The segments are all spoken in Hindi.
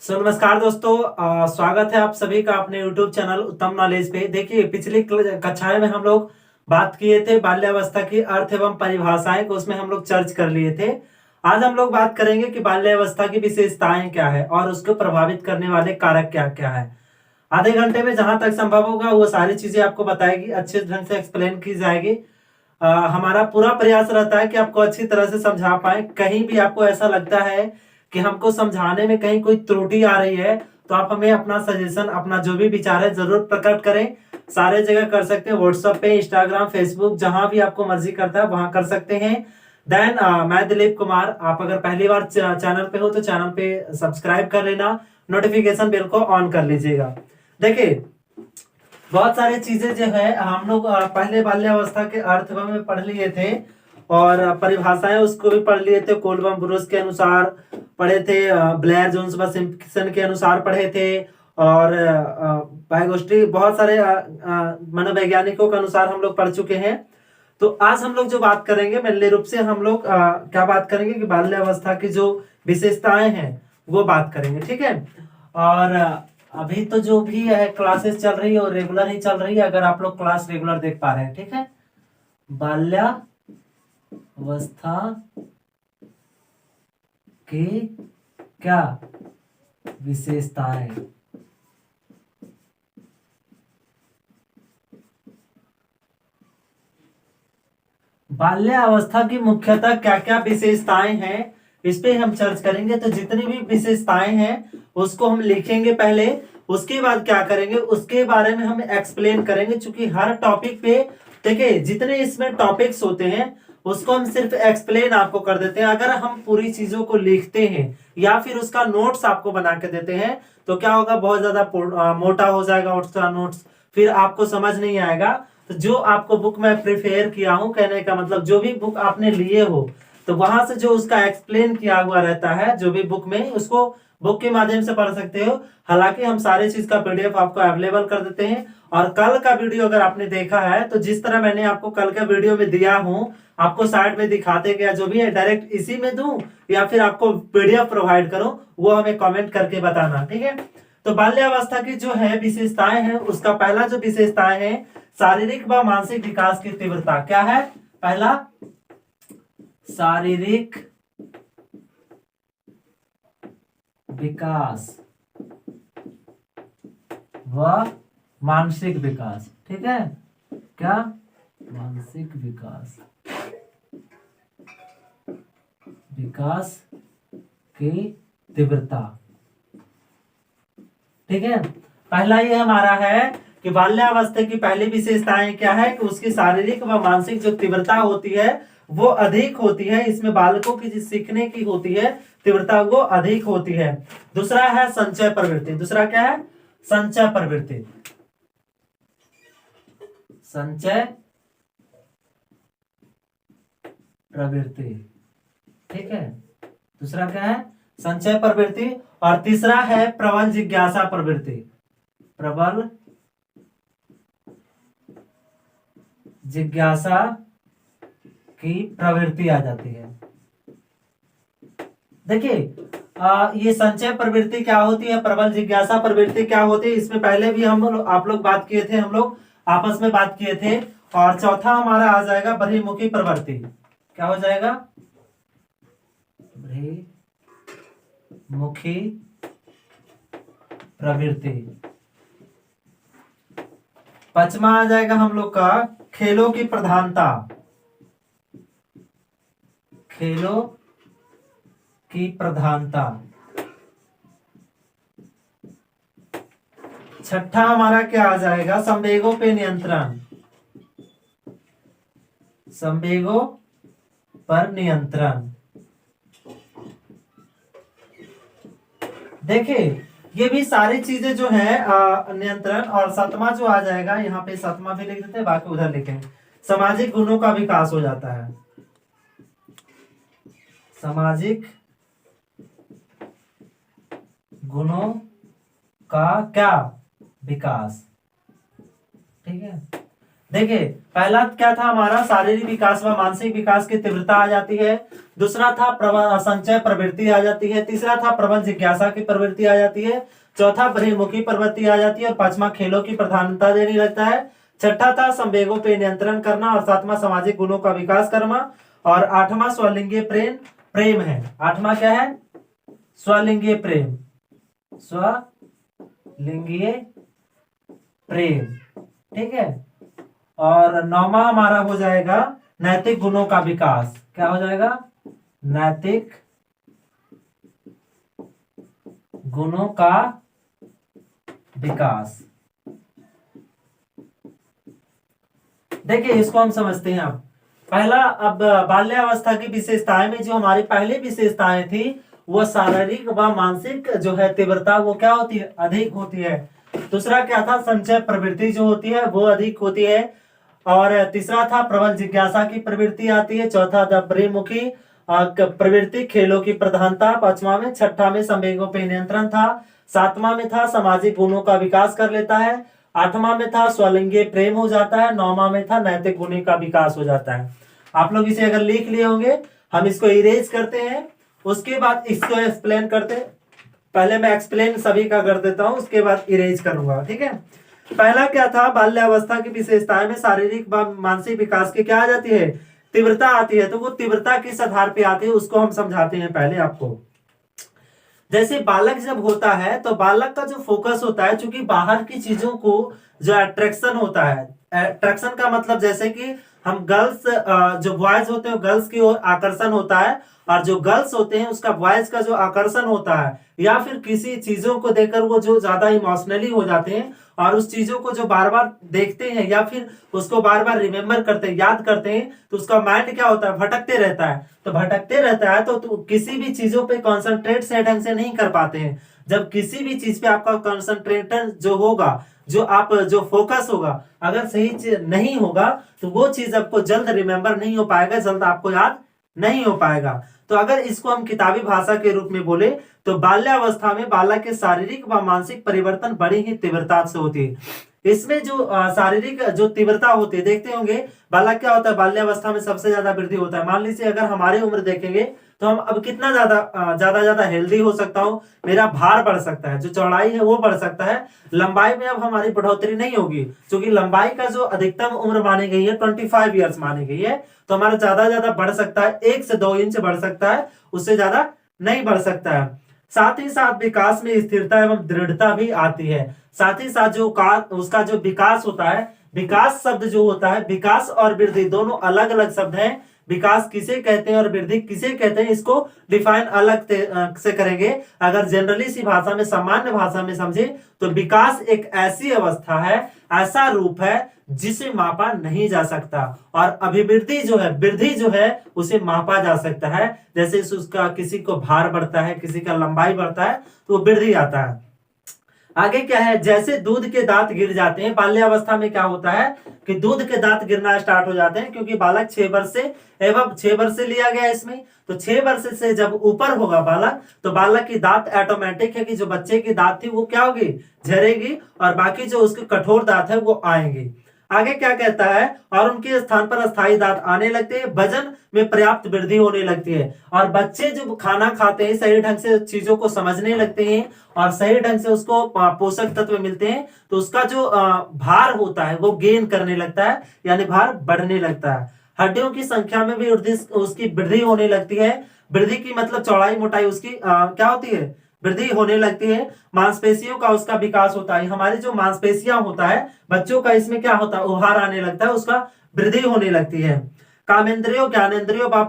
नमस्कार दोस्तों, स्वागत है आप सभी का अपने YouTube चैनल उत्तम नॉलेज पे। देखिए, पिछली कक्षाएं में हम लोग बात किए थे बाल्यावस्था की अर्थ एवं परिभाषाएं को, उसमें हम लोग चर्च कर लिए थे। आज हम लोग बात करेंगे कि बाल्यावस्था की विशेषताएं क्या है और उसको प्रभावित करने वाले कारक क्या क्या है। आधे घंटे में जहां तक संभव होगा वो सारी चीजें आपको बताएगी, अच्छे ढंग से एक्सप्लेन की जाएगी। हमारा पूरा प्रयास रहता है कि आपको अच्छी तरह से समझा पाए। कहीं भी आपको ऐसा लगता है कि हमको समझाने में कहीं कोई त्रुटि आ रही है, तो आप हमें अपना सजेशन, अपना जो भी विचार है जरूर प्रकट करें। सारे जगह कर सकते हैं, व्हाट्सएप पे, इंस्टाग्राम, फेसबुक, जहां भी आपको मर्जी करता है वहां कर सकते हैं। देन मैं दिलीप कुमार। आप अगर पहली बार चैनल पे हो तो चैनल पे सब्सक्राइब कर लेना, नोटिफिकेशन बेल को ऑन कर लीजिएगा। देखिए, बहुत सारी चीजें जो है हम लोग पहले बाल्यावस्था के अर्थ में पढ़ लिए थे और परिभाषाएं उसको भी पढ़ लिए थे। कोलबम ब्रूस के अनुसार पढ़े थे, ब्लेयर जोन्स व सिम्पसन के अनुसार पढ़े थे, और वाइगोस्टी, बहुत सारे मनोवैज्ञानिकों के अनुसार हम लोग पढ़ चुके हैं। तो आज हम लोग जो बात करेंगे, मेनली रूप से हम लोग क्या बात करेंगे कि बाल्यावस्था की जो विशेषताएं हैं वो बात करेंगे, ठीक है। और अभी तो जो भी है क्लासेस चल रही है और रेगुलर ही चल रही है, अगर आप लोग क्लास रेगुलर देख पा रहे हैं, ठीक है। बाल्यावस्था की क्या विशेषताएं। बाल्यावस्था की मुख्यतः क्या क्या विशेषताएं हैं, इस पे हम चर्च करेंगे। तो जितनी भी विशेषताएं हैं उसको हम लिखेंगे पहले, उसके बाद क्या करेंगे उसके बारे में हम एक्सप्लेन करेंगे। चूंकि हर टॉपिक पे, देखिए, जितने इसमें टॉपिक्स होते हैं उसको हम सिर्फ एक्सप्लेन आपको कर देते हैं। अगर हम पूरी चीजों को लिखते हैं या फिर उसका नोट्स आपको बना के देते हैं तो क्या होगा, बहुत ज्यादा मोटा हो जाएगा उसका नोट्स, फिर आपको समझ नहीं आएगा। तो जो आपको बुक में प्रिपेयर किया हूं, कहने का मतलब जो भी बुक आपने लिए हो तो वहां से जो उसका एक्सप्लेन किया हुआ रहता है जो भी बुक में, उसको बुक के माध्यम से पढ़ सकते हो। हालांकि हम सारे चीज का पीडीएफ आपको अवेलेबल कर देते हैं। और कल का वीडियो अगर आपने देखा है तो जिस तरह मैंने आपको कल का वीडियो में दिया हूं, आपको साइड में दिखाते गया, जो भी है डायरेक्ट इसी में दूं या फिर आपको पीडीएफ प्रोवाइड करूं, वो हमें कमेंट करके बताना, ठीक है। तो बाल्यावस्था की जो है विशेषताएं हैं, उसका पहला जो विशेषताएं है, शारीरिक व मानसिक विकास की तीव्रता। क्या है पहला? शारीरिक विकास व मानसिक विकास, ठीक है। क्या? मानसिक विकास, विकास की तीव्रता, ठीक है। पहला ये हमारा है कि बाल्यावस्था की पहली विशेषताएं क्या है कि उसकी शारीरिक व मानसिक जो तीव्रता होती है वो अधिक होती है। इसमें बालकों की जो सीखने की होती है तीव्रता वो अधिक होती है। दूसरा है संचय प्रवृत्ति। दूसरा क्या है? संचय प्रवृत्ति। संचय प्रवृत्ति, ठीक है। दूसरा क्या है? संचय प्रवृत्ति। और तीसरा है प्रबल जिज्ञासा प्रवृत्ति। प्रबल जिज्ञासा की प्रवृत्ति आ जाती है। देखिए, ये संचय प्रवृत्ति क्या होती है, प्रबल जिज्ञासा प्रवृत्ति क्या होती है, इसमें पहले भी आप लोग बात किए थे, हम लोग आपस में बात किए थे। और चौथा हमारा आ जाएगा बहिर्मुखी प्रवृत्ति। क्या हो जाएगा? बहिर्मुखी प्रवृत्ति। पांचवा आ जाएगा हम लोग का खेलों की प्रधानता। खेलों की प्रधानता। छठा हमारा क्या आ जाएगा? संवेगों पे नियंत्रण। संवेगों पर नियंत्रण। देखिए, ये भी सारी चीजें जो है नियंत्रण। और सातवां जो आ जाएगा, यहाँ पे सातवां भी लिख देते हैं, बाकी उधर लिखेंगे। सामाजिक गुणों का विकास हो जाता है। सामाजिक गुणों का क्या? विकास, ठीक है। देखिए पहला क्या था हमारा, शारीरिक विकास व मानसिक विकास की तीव्रता आ जाती है। दूसरा था संचय प्रवृत्ति आ जाती है। तीसरा था प्रबल जिज्ञासा की प्रवृत्ति आ जाती है। चौथा बहिर्मुखी प्रवृत्ति आ जाती है और पांचवा खेलों की प्रधानता देने लगता है। छठा था संवेगों पे नियंत्रण करना और सातवां सामाजिक गुणों का विकास करना और आठवां स्वलिंगीय प्रेम प्रेम है। आठवां क्या है? स्वलिंगीय प्रेम, स्वलिंगीय प्रेम, ठीक है। और नौवां हमारा हो जाएगा नैतिक गुणों का विकास। क्या हो जाएगा? नैतिक गुणों का विकास। देखिए इसको हम समझते हैं। अब पहला, अब बाल्यावस्था की विशेषताएं में जो हमारी पहली विशेषताएं थी वो शारीरिक व मानसिक जो है तीव्रता वो क्या होती है? अधिक होती है। दूसरा क्या था? संचय प्रवृत्ति जो होती है वो अधिक होती है। और तीसरा था प्रबल जिज्ञासा की प्रवृत्ति आती है। चौथा था बहिर्मुखी प्रवृत्ति, खेलों की प्रधानता। पांचवा में, छठा में संवेगों पे नियंत्रण था। सातवां में था सामाजिक गुणों का विकास कर लेता है। आठवां में था स्वलिंगीय प्रेम हो जाता है। नौवां में था नैतिक गुणों का विकास हो जाता है। आप लोग इसे अगर लिख लिए होंगे, हम इसको इरेज करते हैं, उसके बाद इसको एक्सप्लेन करते हैं। पहले मैं एक्सप्लेन सभी का कर देता हूं, उसके बाद इरेज करूंगा, ठीक है। पहला क्या था? बाल्यावस्था की विशेषताएं में शारीरिक व मानसिक विकास की क्या आ जाती है? तीव्रता आती है। तो वो तीव्रता किस आधार पे आती है उसको हम समझाते हैं पहले आपको। जैसे बालक जब होता है तो बालक का जो फोकस होता है, चूंकि बाहर की चीजों को जो अट्रैक्शन होता है, अट्रैक्शन का मतलब जैसे कि हम गर्ल्स, जो बॉयज होते हैं गर्ल्स की ओर आकर्षण होता है, और जो गर्ल्स होते हैं उसका बॉयज का जो आकर्षण होता है, या फिर किसी चीजों को देखकर वो जो ज्यादा इमोशनली हो जाते हैं और उस चीजों को जो बार बार देखते हैं या फिर उसको बार बार रिमेम्बर करते हैं, याद करते हैं, तो उसका माइंड क्या होता है? भटकते रहता है। तो भटकते रहता है तो किसी भी चीजों पे कॉन्सेंट्रेट सही ढंग से नहीं कर पाते हैं। जब किसी भी चीज पे आपका कॉन्सेंट्रेटर जो होगा, जो आप जो फोकस होगा, अगर सही नहीं होगा तो वो चीज आपको जल्द रिमेम्बर नहीं हो पाएगा, जल्द आपको याद नहीं हो पाएगा। तो अगर इसको हम किताबी भाषा के रूप में बोले तो बाल्यावस्था में बालक के शारीरिक व मानसिक परिवर्तन बड़ी ही तीव्रता से होती है। इसमें जो शारीरिक जो तीव्रता होती है, देखते होंगे बालक क्या होता है? बाल्यावस्था में सबसे ज्यादा वृद्धि होता है। मान लीजिए अगर हमारी उम्र देखेंगे तो हम अब कितना ज्यादा हेल्दी हो सकता हूँ, मेरा भार बढ़ सकता है, जो चौड़ाई है वो बढ़ सकता है। लंबाई में अब हमारी बढ़ोतरी नहीं होगी, क्योंकि लंबाई का जो अधिकतम उम्र मानी गई है 25 ईयर्स मानी गई है। तो हमारा ज्यादा बढ़ सकता है, 1 से 2 इंच बढ़ सकता है, उससे ज्यादा नहीं बढ़ सकता है। साथ ही साथ विकास में स्थिरता एवं दृढ़ता भी आती है। साथ ही साथ जो उसका जो विकास होता है, विकास शब्द जो होता है, विकास और वृद्धि दोनों अलग अलग शब्द हैं। विकास किसे कहते हैं और वृद्धि किसे कहते हैं, इसको डिफाइन अलग से करेंगे। अगर जनरली सी भाषा में, सामान्य भाषा में समझे तो विकास एक ऐसी अवस्था है, ऐसा रूप है जिसे मापा नहीं जा सकता। और अभिवृद्धि जो है, वृद्धि जो है, उसे मापा जा सकता है। जैसे उसका किसी को भार बढ़ता है, किसी का लंबाई बढ़ता है, तो वृद्धि आता है। आगे क्या है? जैसे दूध के दांत गिर जाते हैं, बाल्यावस्था में क्या होता है कि दूध के दांत गिरना स्टार्ट हो जाते हैं, क्योंकि बालक 6 वर्ष से एवं 6 वर्ष से लिया गया इसमें। तो 6 वर्ष से जब ऊपर होगा बालक, तो बालक की दांत ऑटोमेटिक है कि जो बच्चे की दांत थी वो क्या होगी? झड़ेगी, और बाकी जो उसके कठोर दांत है वो आएंगे। आगे क्या कहता है? और उनके स्थान पर अस्थायी दांत आने लगते हैं, वजन में पर्याप्त वृद्धि होने लगती है, और बच्चे जो खाना खाते हैं सही ढंग से चीजों को समझने लगते हैं और सही ढंग से उसको पोषक तत्व मिलते हैं, तो उसका जो भार होता है वो गेन करने लगता है, यानी भार बढ़ने लगता है। हड्डियों की संख्या में भी उसकी वृद्धि होने लगती है। वृद्धि की मतलब चौड़ाई मोटाई उसकी क्या होती है? वृद्धि होने लगती है। मांसपेशियों का उसका विकास होता है। हमारी जो मांसपेशियां होता है बच्चों का, इसमें क्या होता है? उभार आने लगता है, उसका वृद्धि होने लगती है। कामेंद्रियों, ज्ञानेंद्रियों व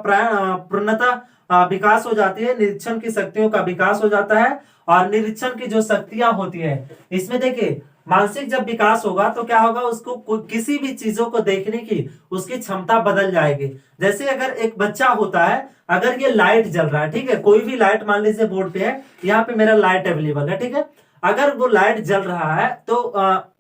पूर्णतः विकास हो जाती है। निरीक्षण की शक्तियों का विकास हो जाता है, और निरीक्षण की जो शक्तियां होती है, इसमें देखिए मानसिक जब विकास होगा तो क्या होगा? उसको किसी भी चीजों को देखने की उसकी क्षमता बदल जाएगी। जैसे अगर एक बच्चा होता है, अगर ये लाइट जल रहा है, ठीक है, कोई भी लाइट मान लीजिए बोर्ड पे है, यहाँ पे मेरा लाइट अवेलेबल है, ठीक है, अगर वो लाइट जल रहा है तो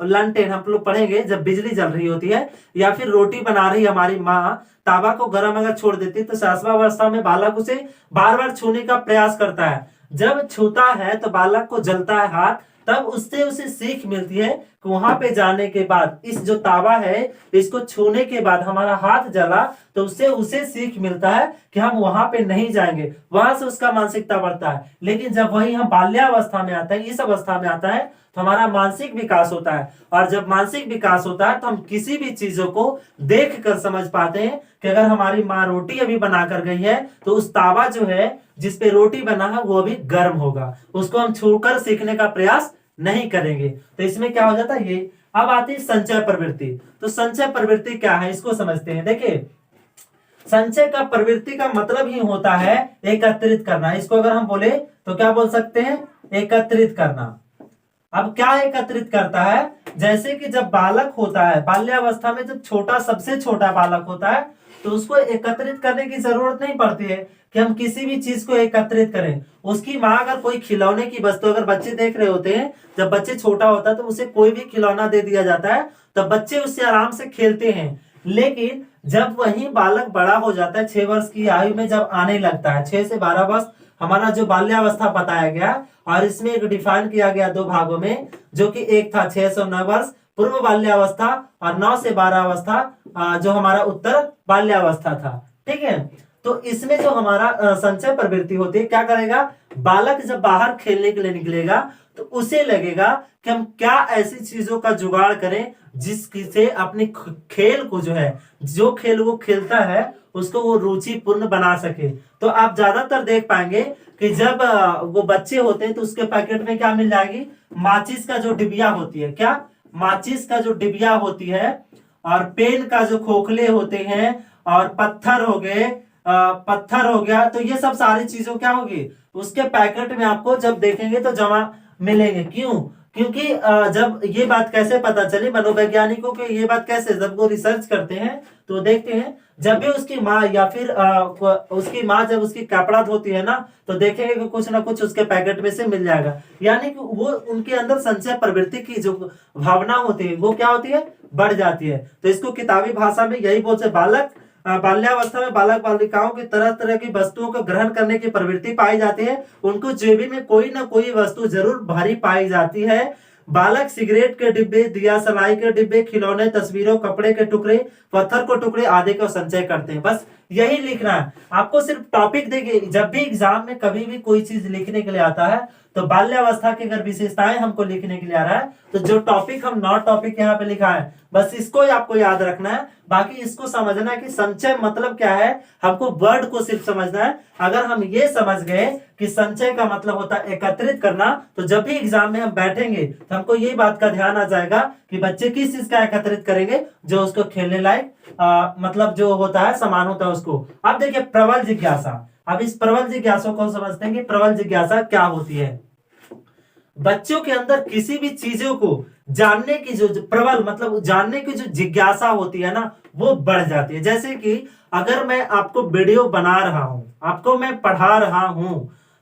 लंटेन हम लोग पढ़ेंगे, जब बिजली जल रही होती है या फिर रोटी बना रही हमारी माँ, तावा को गर्म अगर छोड़ देती तो शासवावस्था में बालक उसे बार बार छूने का प्रयास करता है। जब छूता है तो बालक को जलता है हाथ, तब उससे उसे सीख मिलती है कि वहां पे जाने के बाद इस जो तावा है इसको छूने के बाद हमारा हाथ जला, तो उससे उसे सीख मिलता है कि हम वहां पे नहीं जाएंगे, वहां से उसका मानसिकता बढ़ता है। लेकिन जब वही हम बाल्यावस्था में आता है, इस अवस्था में आता है, तो हमारा मानसिक विकास होता है, और जब मानसिक विकास होता है तो हम किसी भी चीजों को देख कर समझ पाते हैं कि अगर हमारी माँ रोटी अभी बना कर गई है तो उस तावा जो है जिसपे रोटी बना है वो अभी गर्म होगा, उसको हम छूकर सीखने का प्रयास नहीं करेंगे। तो इसमें क्या हो जाता है ये। अब आती है संचय प्रवृत्ति। तो संचय प्रवृत्ति क्या है इसको समझते हैं। देखिए, संचय का प्रवृत्ति का मतलब ही होता है एकत्रित करना। इसको अगर हम बोले तो क्या बोल सकते हैं, एकत्रित करना। अब क्या एकत्रित करता है, जैसे कि जब बालक होता है बाल्यावस्था में, जब छोटा सबसे छोटा बालक होता है तो उसको एकत्रित करने की जरूरत नहीं पड़ती है कि हम किसी भी चीज को एकत्रित करें। उसकी माँ अगर कोई खिलौने की वस्तु, अगर बच्चे देख रहे होते हैं, जब बच्चे छोटा होता है तो उसे कोई भी खिलौना दे दिया जाता है तो बच्चे उससे आराम से खेलते हैं। लेकिन जब वही बालक बड़ा हो जाता है, 6 वर्ष की आयु में जब आने लगता है, 6 से 12 वर्ष हमारा जो बाल्यावस्था बताया गया, और इसमें एक डिफाइन किया गया 2 भागों में, जो कि एक था 6 से 9 वर्ष पूर्व बाल्यावस्था, और 9 से 12 अवस्था जो हमारा उत्तर बाल्यावस्था था। ठीक है, तो इसमें जो हमारा संचय प्रवृत्ति होती है, क्या करेगा, बालक जब बाहर खेलने के लिए निकलेगा तो उसे लगेगा कि हम क्या ऐसी चीजों का जुगाड़ करें जिससे अपने खेल को जो है, जो खेल वो खेलता है उसको वो रुचिपूर्ण बना सके। तो आप ज्यादातर देख पाएंगे कि जब वो बच्चे होते हैं तो उसके पैकेट में क्या मिल जाएगी, माचिस का जो डिबिया होती है, क्या, माचिस का जो डिबिया होती है, और पेन का जो खोखले होते हैं, और पत्थर हो गए, पत्थर हो गया, तो ये सब सारी चीजों क्या होगी उसके पैकेट में आपको जब देखेंगे तो जमा मिलेंगे। क्यों, क्योंकि जब ये बात कैसे पता चली मनोवैज्ञानिकों को, ये बात कैसे, जब वो रिसर्च करते हैं तो देखते हैं जब भी उसकी माँ या फिर उसकी माँ जब उसकी कपड़ा धोती है ना, तो देखेंगे कि कुछ ना कुछ उसके पैकेट में से मिल जाएगा। यानी कि वो उनके अंदर संचय प्रवृत्ति की जो भावना होती है वो क्या होती है, बढ़ जाती है। तो इसको किताबी भाषा में यही बोलते, बालक बाल्यावस्था में बालक बालिकाओं की तरह तरह की वस्तुओं को ग्रहण करने की प्रवृत्ति पाई जाती है। उनको जेबी में कोई ना कोई वस्तु जरूर भारी पाई जाती है। बालक सिगरेट के डिब्बे, दिया सलाई के डिब्बे, खिलौने, तस्वीरों, कपड़े के टुकड़े, पत्थर को टुकड़े आदि का संचय करते हैं। बस यही लिखना है आपको, सिर्फ टॉपिक देखिए। जब भी एग्जाम में कभी भी कोई चीज लिखने के लिए आता है तो बाल्यावस्था की अगर विशेषताएं हमको लिखने के लिए आ रहा है तो जो टॉपिक हम नॉट टॉपिक यहाँ पे लिखा है बस इसको ही आपको याद रखना है। बाकी इसको समझना है कि संचय मतलब क्या है, हमको वर्ड को सिर्फ समझना है। अगर हम ये समझ गए कि संचय का मतलब होता है एकत्रित करना, तो जब भी एग्जाम में हम बैठेंगे तो हमको ये बात का ध्यान आ जाएगा कि बच्चे किस चीज का एकत्रित करेंगे, जो उसको खेलने लायक मतलब जो होता है सामान होता है उसको। अब देखिए प्रबल जिज्ञासा। अब इस प्रबल जिज्ञासा को समझते हैं कि प्रबल जिज्ञासा क्या होती है। बच्चों के अंदर किसी भी चीजों को जानने की जो प्रबल मतलब जानने की जो जिज्ञासा होती है ना, वो बढ़ जाती है। जैसे कि अगर मैं आपको वीडियो बना रहा हूं, आपको मैं पढ़ा रहा हूं,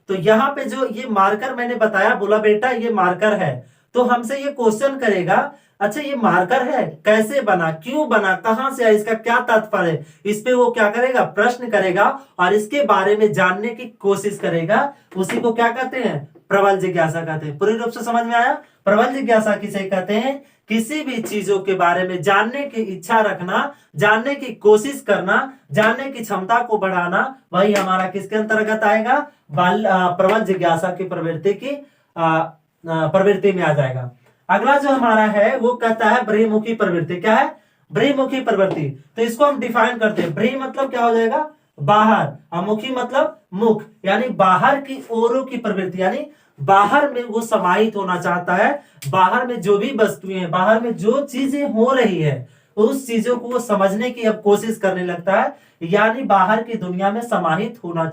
तो यहाँ पे जो ये मार्कर मैंने बताया, बोला बेटा ये मार्कर है, तो हमसे ये क्वेश्चन करेगा, अच्छा ये मार्कर है, कैसे बना, क्यों बना, कहां से आया, इसका क्या तात्पर्य है। इस पे वो क्या करेगा, प्रश्न करेगा और इसके बारे में जानने की कोशिश करेगा। उसी को क्या कहते हैं, प्रबल जिज्ञासा कहते हैं। पूरी रूप से समझ में आया। प्रबल जिज्ञासा किसे कहते हैं, किसी भी चीजों के बारे में जानने की इच्छा रखना, जानने की कोशिश करना, जानने की क्षमता को बढ़ाना, वही हमारा किसके अंतर्गत आएगा, प्रबल जिज्ञासा की प्रवृत्ति की प्रवृत्ति में आ जाएगा। अगला जो हमारा है वो कहता है बहिर्मुखी प्रवृत्ति। क्या है, बहिर्मुखी प्रवृत्ति। तो इसको हम डिफाइन करते हैं। बहिर् मतलब क्या हो जाएगा, बाहर, और मुखी मतलब मुख, यानी बाहर की ओरों की प्रवृत्ति, यानी बाहर में वो समाहित होना चाहता है। बाहर में जो भी वस्तुएं हैं, बाहर में जो चीजें हो रही है, उस चीजों को वो समझने की अब कोशिश करने लगता है, यानी बाहर की दुनिया में समाहित होना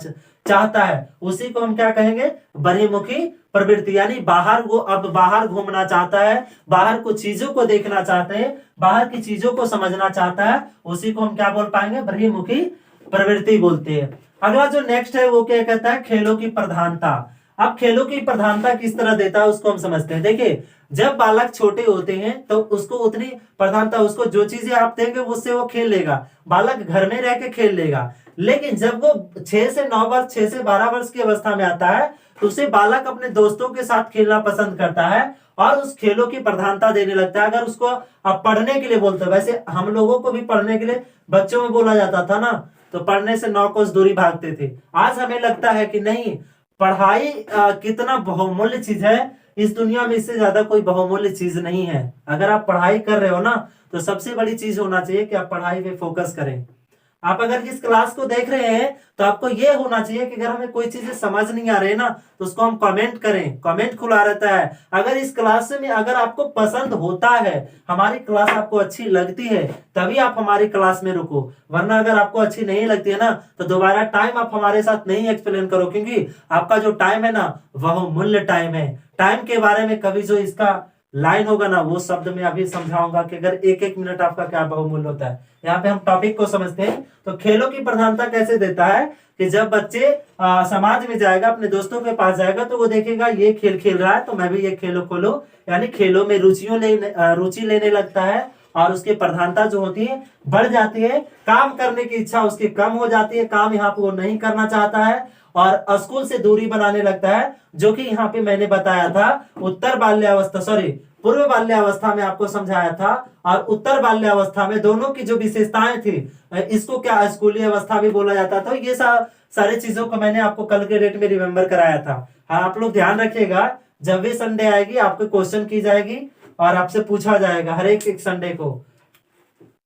चाहता है। उसी को हम क्या कहेंगे, बहिर्मुखी प्रवृत्ति। यानी बाहर वो अब बाहर घूमना चाहता है, बाहर को चीजों को देखना चाहते हैं, बाहर की चीजों को समझना चाहता है। उसी को हम क्या बोल पाएंगे, बहिर्मुखी प्रवृत्ति बोलते हैं। अगला जो नेक्स्ट है वो क्या कहता है, खेलों की प्रधानता। अब खेलों की प्रधानता किस तरह देता है उसको हम समझते हैं। देखिए, जब बालक छोटे होते हैं तो उसको उतनी प्रधानता, उसको जो चीजें आप देंगे उससे वो खेल लेगा, बालक घर में रह के खेल लेगा। लेकिन जब वो 6 से 9 वर्ष, 6 से 12 वर्ष की अवस्था में आता है तो उसे बालक अपने दोस्तों के साथ खेलना पसंद करता है और उस खेलों की प्रधानता देने लगता है। अगर उसको अब पढ़ने के लिए बोलते, वैसे हम लोगों को भी पढ़ने के लिए बच्चों में बोला जाता था ना, तो पढ़ने से 9 कोस दूरी भागते थे। आज हमें लगता है कि नहीं, पढ़ाई कितना बहुमूल्य चीज है, इस दुनिया में इससे ज्यादा कोई बहुमूल्य चीज नहीं है। अगर आप पढ़ाई कर रहे हो ना, तो सबसे बड़ी चीज होना चाहिए कि आप पढ़ाई पे फोकस करें। आप अगर इस क्लास को देख रहे हैं तो आपको यह होना चाहिए कि अगर हमें कोई चीजें समझ नहीं आ रही है ना, तो उसको हम कमेंट करें, कमेंट खुला रहता है। अगर इस क्लास में अगर आपको पसंद होता है, हमारी क्लास आपको अच्छी लगती है, तभी आप हमारी क्लास में रुको, वरना अगर आपको अच्छी नहीं लगती है ना, तो दोबारा टाइम आप हमारे साथ नहीं एक्सप्लेन करो, क्योंकि आपका जो टाइम है ना, वह मूल्य टाइम है। टाइम के बारे में कभी जो इसका लाइन होगा ना, वो शब्द में अभी समझाऊंगा कि अगर एक एक मिनट आपका क्या बहुमूल्य होता है। यहाँ पे हम टॉपिक को समझते हैं। तो खेलों की प्रधानता कैसे देता है कि जब बच्चे समाज में जाएगा, अपने दोस्तों के पास जाएगा, तो वो देखेगा ये खेल खेल रहा है, तो मैं भी ये खेलो खोलो, यानी खेलों में रुचि लेने लगता है और उसकी प्रधानता जो होती है बढ़ जाती है। काम करने की इच्छा उसकी कम हो जाती है, काम यहाँ पे वो नहीं करना चाहता है और स्कूल से दूरी बनाने लगता है, जो कि यहाँ पे मैंने बताया था उत्तर बाल्यावस्था, सॉरी पूर्व बाल्यावस्था में आपको समझाया था, और उत्तर बाल्यावस्था में दोनों की जो विशेषताएं थी, इसको क्या स्कूलीय अवस्था भी बोला जाता था। ये सारे चीजों को मैंने आपको कल के डेट में रिमेम्बर कराया था। हाँ, आप लोग ध्यान रखिएगा, जब भी संडे आएगी आपको क्वेश्चन की जाएगी और आपसे पूछा जाएगा हर एक संडे को,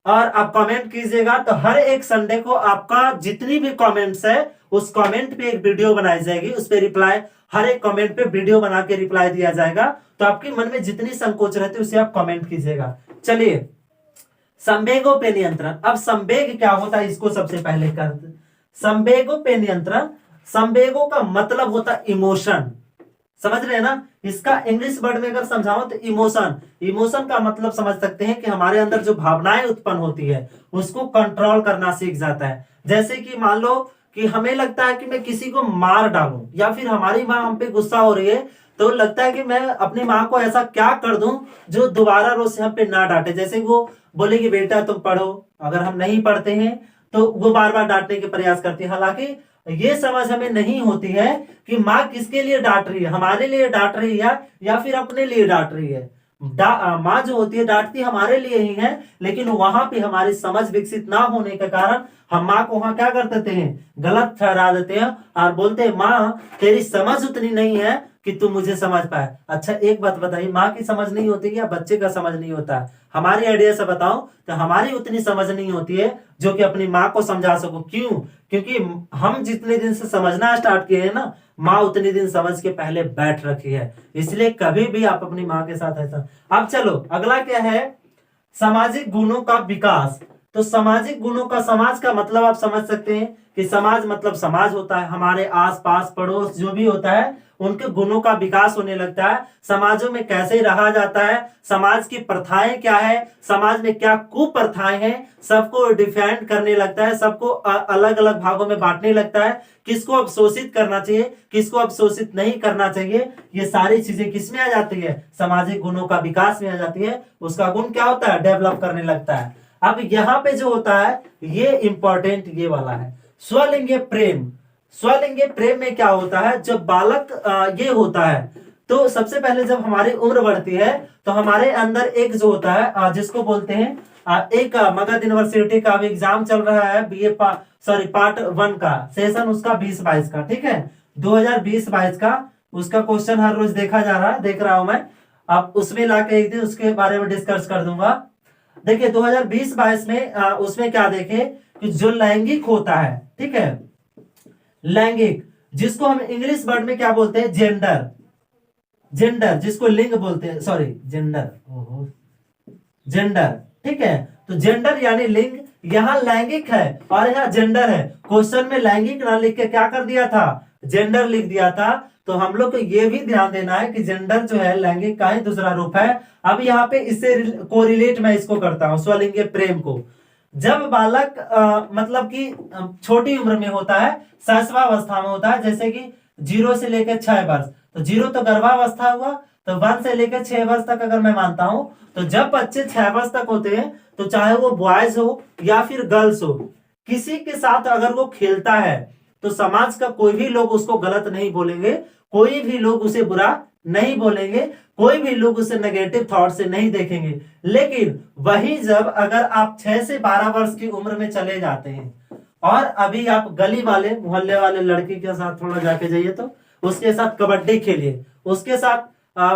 और आप कमेंट कीजिएगा। तो हर एक संडे को आपका जितनी भी कमेंट्स है, उस कमेंट पे एक वीडियो बनाई जाएगी, उस पे रिप्लाई, हर एक कमेंट पे वीडियो बना के रिप्लाई दिया जाएगा। तो आपके मन में जितनी संकोच रहती है उसे आप कमेंट कीजिएगा। चलिए, संवेगों पे नियंत्रण। अब संवेग क्या होता है, इसको सबसे पहले कर। संवेगों पे नियंत्रण, संवेगों का मतलब होता है इमोशन, समझ रहे हैं ना। इसका इंग्लिश वर्ड में अगर समझाओ तो इमोशन, इमोशन का मतलब समझ सकते हैं कि हमारे अंदर जो भावनाएं उत्पन्न होती है उसको कंट्रोल करना सीख जाता है। जैसे कि मान लो कि हमें लगता है कि मैं किसी को मार डालूं, या फिर हमारी माँ हम पे गुस्सा हो रही है, तो लगता है कि मैं अपनी माँ को ऐसा क्या कर दूं जो दोबारा रोज से हम पे ना डांटे। जैसे वो बोलेगी बेटा तुम पढ़ो, अगर हम नहीं पढ़ते हैं तो वो बार बार डांटने के प्रयास करती है। हालांकि ये समझ हमें नहीं होती है कि माँ किसके लिए डांट रही है, हमारे लिए डांट रही है या फिर अपने लिए डांट रही है। माँ जो होती है डांटती हमारे लिए ही है, लेकिन वहां पे हमारी समझ विकसित ना होने के कारण हम माँ को वहां क्या कर देते हैं, गलत ठहरा देते हैं और बोलते हैं माँ तेरी समझ उतनी नहीं है कि तू मुझे समझ पाए। अच्छा एक बात बताइए, माँ की समझ नहीं होती या बच्चे का समझ नहीं होता है? हमारी आइडिया से बताओ तो हमारी उतनी समझ नहीं होती है जो कि अपनी माँ को समझा सको। क्यों? क्योंकि हम जितने दिन से समझना स्टार्ट किए हैं ना, माँ उतने दिन समझ के पहले बैठ रखी है। इसलिए कभी भी आप अपनी माँ के साथ ऐसा। अब चलो अगला क्या है, सामाजिक गुणों का विकास। तो सामाजिक गुणों का, समाज का मतलब आप समझ सकते हैं कि समाज मतलब समाज होता है, हमारे आसपास पड़ोस जो भी होता है उनके गुणों का विकास होने लगता है। समाजों में कैसे रहा जाता है, समाज की प्रथाएं क्या है, समाज में क्या कुप्रथाएं हैं, सबको डिफाइन करने लगता है, सबको अलग अलग भागों में बांटने लगता है। किसको अब शोषित करना चाहिए, किसको अब शोषित नहीं करना चाहिए, ये सारी चीजें किसमें आ जाती है, सामाजिक गुणों का विकास में आ जाती है। उसका गुण क्या होता है, डेवलप करने लगता है। अब यहाँ पे जो होता है ये इंपॉर्टेंट ये वाला है, स्वलिंगीय प्रेम। स्वलिंगीय प्रेम में क्या होता है, जब बालक ये होता है तो सबसे पहले जब हमारी उम्र बढ़ती है तो हमारे अंदर एक जो होता है जिसको बोलते हैं एक मगध यूनिवर्सिटी का अभी एग्जाम चल रहा है, बीए पार्ट 1 का सेशन उसका 20-22 का, ठीक है, 2020-22 का उसका क्वेश्चन हर रोज देखा जा रहा है, देख रहा हूं मैं। अब उसमें लाके एक दिन उसके बारे में डिस्कस कर दूंगा। देखिए 2020-22 में उसमें क्या देखे कि जो लैंगिक होता है, ठीक है, लैंगिक जिसको हम इंग्लिश वर्ड में क्या बोलते हैं, जेंडर, जेंडर जिसको लिंग बोलते हैं, सॉरी जेंडर, जेंडर, ठीक है। तो जेंडर यानी लिंग, यहाँ लैंगिक है और यहाँ जेंडर है। क्वेश्चन में लैंगिक ना लिख के क्या कर दिया था, जेंडर लिख दिया था। तो हम लोग को ये भी ध्यान देना है कि जेंडर जो है लैंगिक का ही दूसरा रूप है। अब यहाँ पे इससे कोरिलेट मैं इसको करता हूँ स्वलिंगीय प्रेम को। जब बालक मतलब कि छोटी उम्र में होता है, शैशवावस्था में होता है, जैसे कि 0 से लेकर 6 वर्ष, तो 0 तो गर्भावस्था हुआ, तो 1 से लेकर 6 वर्ष तक अगर मैं मानता हूं, तो जब बच्चे 6 वर्ष तक होते हैं तो चाहे वो बॉयज हो या फिर गर्ल्स हो, किसी के साथ अगर वो खेलता है तो समाज का कोई भी लोग उसको गलत नहीं बोलेंगे, कोई भी लोग उसे बुरा नहीं बोलेंगे, कोई भी लोग उसे नेगेटिव थॉट से नहीं देखेंगे। लेकिन वही जब अगर आप 6 से 12 वर्ष की उम्र में चले जाते हैं और अभी आप गली वाले मोहल्ले वाले लड़की के साथ थोड़ा जाके जाइए, तो उसके साथ कबड्डी खेलिए, उसके साथ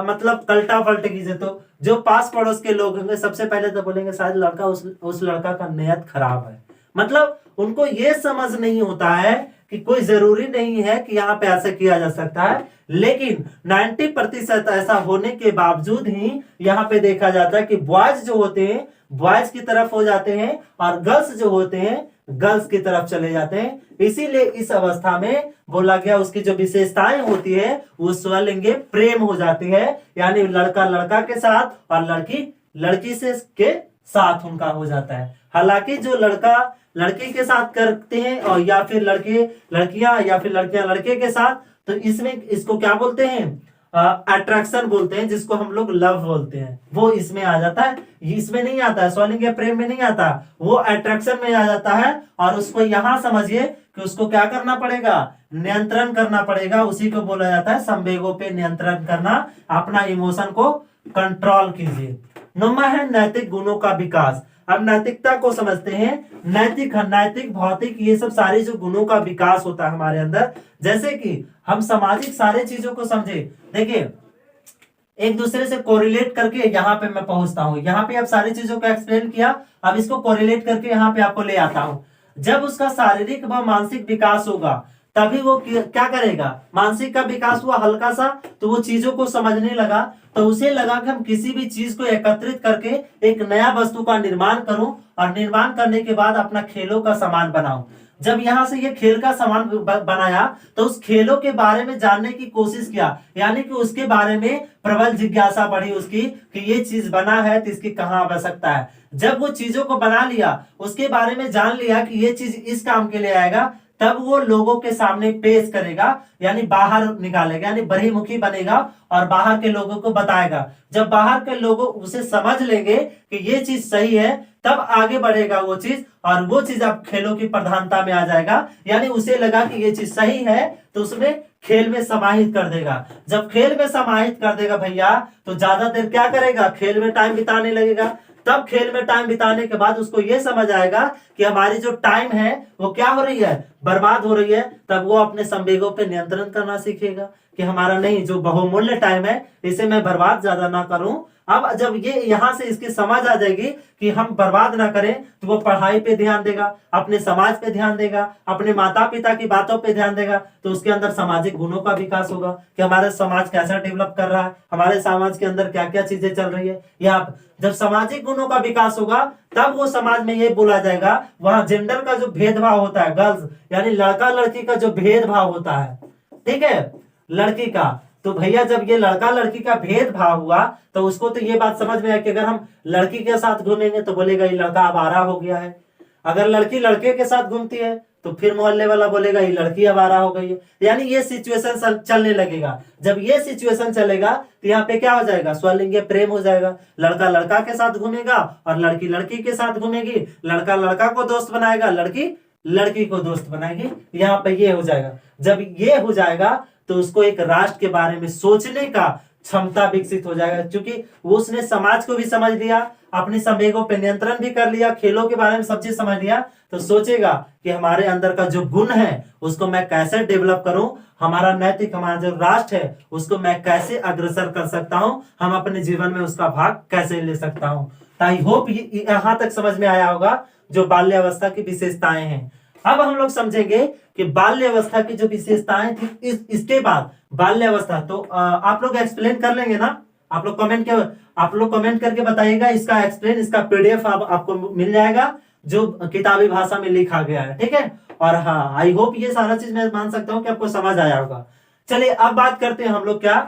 मतलब कल्टा फल्ट कीजिए, तो जो पास पड़ोस के लोग होंगे सबसे पहले तो बोलेंगे शायद लड़का उस लड़का का नियत खराब है। मतलब उनको ये समझ नहीं होता है कि कोई जरूरी नहीं है कि यहाँ पे ऐसा किया जा सकता है। लेकिन 90% ऐसा होने के बावजूद ही यहाँ पे देखा जाता है कि बॉयज जो होते हैं बॉयज की तरफ हो जाते हैं और गर्ल्स जो होते हैं गर्ल्स की तरफ चले जाते हैं। इसीलिए इस अवस्था में बोला गया उसकी जो विशेषताएं होती है वो स्वलिंगी प्रेम हो जाती है, यानी लड़का लड़का के साथ और लड़की लड़की से के साथ उनका हो जाता है। हालांकि जो लड़का लड़की के साथ करते हैं और या फिर लड़के लड़कियां या फिर लड़कियां लड़के के साथ, तो इसमें इसको क्या बोलते हैं, अट्रैक्शन बोलते हैं, जिसको हम लोग लव बोलते हैं, वो इसमें आ जाता है। इसमें नहीं आता है, स्वलिंगी प्रेम में नहीं आता, वो अट्रैक्शन में आ जाता है। और उसको यहां समझिए कि उसको क्या करना पड़ेगा, नियंत्रण करना पड़ेगा। उसी को बोला जाता है संवेगों पे नियंत्रण करना, अपना इमोशन को कंट्रोल कीजिए। नौवां है नैतिक गुणों का विकास। अब नैतिकता को समझते हैं। नैतिक नैतिक भौतिक ये सब सारे जो गुणों का विकास होता है हमारे अंदर, जैसे कि हम सामाजिक सारे चीजों को समझे। देखिए एक दूसरे से कोरिलेट करके यहाँ पे मैं पहुंचता हूँ, यहाँ पे अब सारी चीजों को एक्सप्लेन किया, अब इसको कोरिलेट करके यहाँ पे आपको ले आता हूँ। जब उसका शारीरिक व मानसिक विकास होगा तभी वो क्या करेगा, मानसिक का विकास हुआ हल्का सा, तो वो चीजों को समझने लगा, तो उसे लगा कि हम किसी भी चीज को एकत्रित करके एक नया वस्तु का निर्माण करूं और निर्माण करने के बाद अपना खेलों का सामान बनाऊं। जब यहां से ये खेल का सामान बनाया तो उस खेलों के बारे में जानने की कोशिश किया, यानी कि उसके बारे में प्रबल जिज्ञासा बढ़ी उसकी कि ये चीज बना है तो इसकी कहाँ आवश्यकता है। जब वो चीजों को बना लिया, उसके बारे में जान लिया कि ये चीज इस काम के लिए आएगा, तब वो लोगों के सामने पेश करेगा, यानी बाहर निकालेगा, यानी बहिर्मुखी बनेगा और बाहर के लोगों को बताएगा। जब बाहर के लोग उसे समझ लेंगे कि ये चीज सही है, तब आगे बढ़ेगा वो चीज, और वो चीज अब खेलों की प्रधानता में आ जाएगा। यानी उसे लगा कि ये चीज सही है तो उसमें खेल में समाहित कर देगा। जब खेल में समाहित कर देगा भैया, तो ज्यादा देर क्या करेगा, खेल में टाइम बिताने लगेगा। तब खेल में टाइम बिताने के बाद उसको ये समझ आएगा कि हमारी जो टाइम है वो क्या हो रही है, बर्बाद हो रही है। तब वो अपने संवेगों पे नियंत्रण करना सीखेगा कि हमारा नहीं, जो बहुमूल्य टाइम है इसे मैं बर्बाद ज्यादा ना करूं। अब जब ये यहां से इसकी समझ आ जाएगी कि हम बर्बाद ना करें, तो वो पढ़ाई पे ध्यान देगा, अपने समाज पे ध्यान देगा, अपने माता पिता की बातों पे ध्यान देगा। तो उसके अंदर सामाजिक गुणों का विकास होगा कि हमारा समाज कैसा डेवलप कर रहा है, हमारे समाज के अंदर क्या क्या चीजें चल रही है। यहाँ जब सामाजिक गुणों का विकास होगा तब वो समाज में ये बोला जाएगा, वहां जेंडर का जो भेदभाव होता है, गर्ल्स यानी लड़का लड़की का जो भेदभाव होता है, ठीक है, लड़की का, तो भैया जब ये लड़का लड़की का भेदभाव हुआ तो उसको तो ये बात समझ में आई कि अगर हम लड़की के साथ घूमेंगे तो बोलेगा ये लड़का आवारा हो गया है, अगर लड़की लड़के के साथ घूमती है तो फिर मोहल्ले वाला बोलेगा ये लड़की आवारा हो गई है। यानी ये सिचुएशन चलने लगेगा। जब ये सिचुएशन चलेगा तो यहाँ पे क्या हो जाएगा, स्वलिंगी प्रेम हो जाएगा। लड़का लड़का के साथ घूमेगा और लड़की लड़की के साथ घूमेगी, लड़का लड़का को दोस्त बनाएगा, लड़की लड़की को दोस्त बनाएगी। यहाँ पे ये हो जाएगा। जब ये हो जाएगा तो उसको एक राष्ट्र के बारे में सोचने का क्षमता विकसित हो जाएगा, क्योंकि वो उसने समाज को भी समझ लिया, अपने संवेगों पे नियंत्रण भी कर लिया, खेलों के बारे में सब चीज समझ लिया, तो सोचेगा कि हमारे अंदर का जो गुण है उसको मैं कैसे डेवलप करूं, हमारा नैतिक हमारा जो राष्ट्र है उसको मैं कैसे अग्रसर कर सकता हूं, हम अपने जीवन में उसका भाग कैसे ले सकता हूं। आई होप यहां तक समझ में आया होगा जो बाल्यावस्था की विशेषताएं हैं। अब हम लोग समझेंगे कि बाल्यावस्था की जो विशेषताएं थी, इसके बाद बाल्यावस्था तो आप लोग एक्सप्लेन कर लेंगे ना, आप लोग कमेंट करके बताइएगा। इसका एक्सप्लेन, इसका पीडीएफ आपको मिल जाएगा जो किताबी भाषा में लिखा गया है, ठीक है। और हाँ, आई होप ये सारा चीज मैं मान सकता हूँ कि आपको समझ आया होगा। चलिए अब बात करते हैं हम लोग क्या